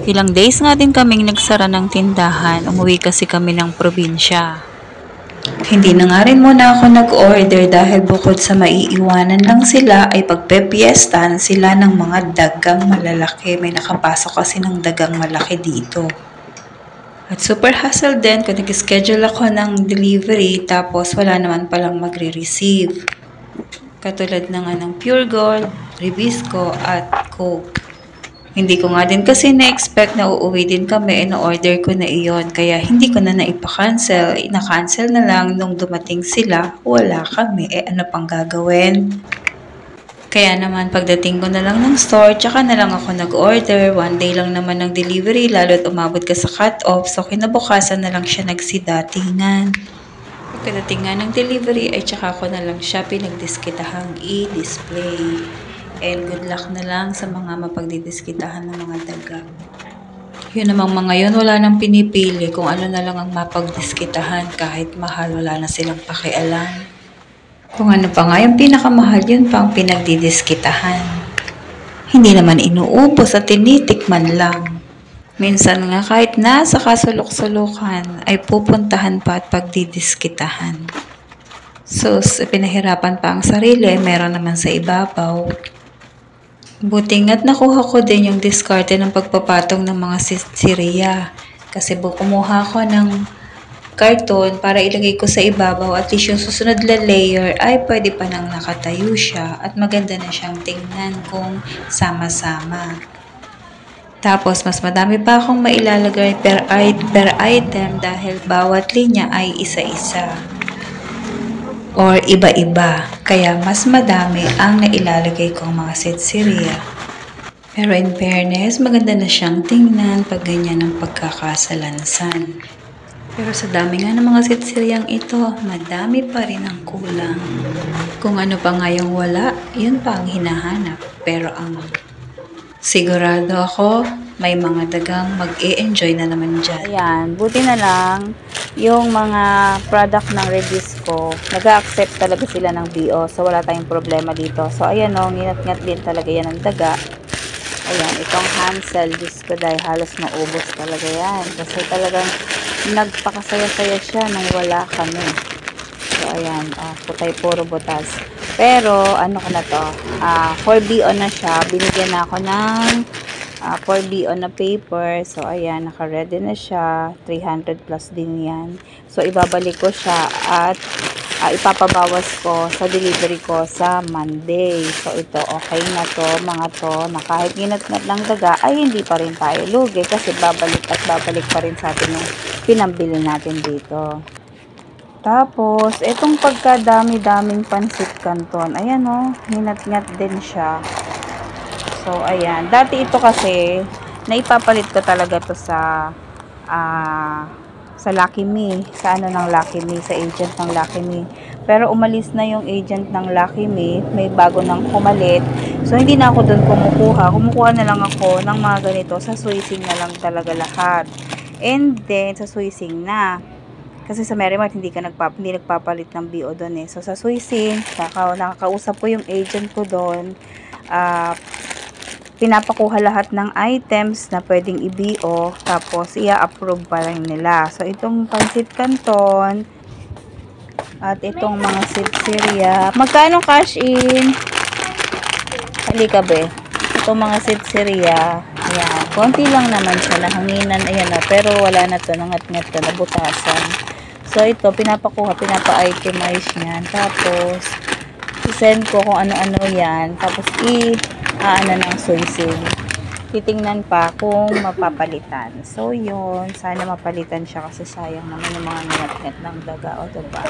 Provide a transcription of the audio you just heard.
Ilang days nga din kaming nagsara ng tindahan. Umuwi kasi kami ng probinsya. Hindi na nga rin muna ako nag-order dahil bukod sa maiiwanan lang sila ay pagpepiestahan sila ng mga dagang malalaki. May nakapasok kasi ng dagang malaki dito. At super hassle din kung nag-schedule ako ng delivery tapos wala naman palang magre-receive. Katulad na nga ng Pure Gold, Ribisco at Coke. Hindi ko nga din kasi na-expect na uuwi din kami, na-order ko na iyon. Kaya hindi ko na naipa-cancel. Na-cancel na lang nung dumating sila, wala kami. Ano pang gagawin? Kaya naman pagdating ko na lang ng store, tsaka na lang ako nag-order. One day lang naman ng delivery, lalo't umabot ka sa cut-off. So kinabukasan na lang siya nagsidatingan. Pagdating nga ng delivery ay tsaka ko na lang siya pinagdiskitahang i-display. And good luck na lang sa mga mapagdidiskitahan ng mga daga. Yun namang mga yun, wala nang pinipili kung ano na lang ang mapagdiskitahan. Kahit mahal, wala na silang pakialam. Kung ano pa nga yung pinakamahal, yun pa ang pinagdidiskitahan. Hindi naman inuupos at tinitikman lang. Minsan nga kahit nasa kasulok-sulukan ay pupuntahan pa at pagdidiskitahan. So, pinahirapan pa ang sarili, meron naman sa ibabaw. Buti nga't nakuha ko din yung diskarte ng pagpapatong ng mga siriya. Kasi kumuha ko ng karton para ilagay ko sa ibabaw at least yung susunod na layer ay pwede pa nang nakatayo siya at maganda na siyang tingnan kung sama-sama. Tapos mas madami pa akong mailalagay per item dahil bawat linya ay isa-isa or iba-iba. Kaya mas madami ang nailalagay kong mga sitsiriya. Pero in fairness, maganda na siyang tingnan pag ganyan ang pagkakasalansan. Pero sa dami nga ng mga sitsiriyang ito, madami pa rin ang kulang. Kung ano pa nga yung wala, yun pa ang hinahanap. Pero ang sigurado ako, may mga dagang mag-e-enjoy na naman dyan. Ayan, buti na lang yung mga product ng Ribisco, nag-accept talaga sila ng BO. So, wala tayong problema dito. So, ayan o, nginat-ngat din talaga yan ng daga. Ayan, itong Hansel Disco dahil halos maubos talaga yan. Kasi talagang nagpakasaya-saya siya nang wala kami. So, ayan, putay puro butas. Pero, ano ko na to, 4BO na siya. Binigyan na ako ng 4BO na paper. So, ayan, naka-ready na siya. 300 plus din yan. So, ibabalik ko siya at ipapabawas ko sa delivery ko sa Monday. So, ito, okay na to, mga to, na kahit ginat-ngat ng daga, ay hindi pa rin tayo lugi kasi babalik at babalik pa rin sa atin yung pinambili natin dito. Tapos, itong pagkadami-daming pansit canton, ayan o, ginat-ngat din siya. So, ayan. Dati ito kasi, naipapalit ko talaga to sa Lucky Me. Sa ano ng Lucky Me, sa agent ng Lucky Me. Pero umalis na yung agent ng Lucky Me. May bago nang pumalit. So, hindi na ako doon kumukuha. Kumukuha na lang ako ng mga ganito. Sa Suising na lang talaga lahat. And then, sa Suising na. Kasi sa Merrimart, hindi nagpapalit ng BO doon eh. So, sa Suising, nakakausap ko yung agent ko doon. Pinapakuha lahat ng items na pwedeng i-BO, tapos i-approve pa rin nila. So, itong pansit canton, at itong mga sitsiriya. Magkano cash in? Halika be. Itong mga sitsiriya, ayan, konti lang naman siya, nahanginan, ayan na, pero wala na to, nangat-ngat to, nabutasan. So, ito, pinapa-itemize niyan. Tapos, send ko kung ano-ano yan. Tapos, ano ng Suising. Titingnan pa kung mapapalitan. So, yun. Sana mapalitan siya kasi sayang naman yung mga ngat-ngat ng daga. O, diba?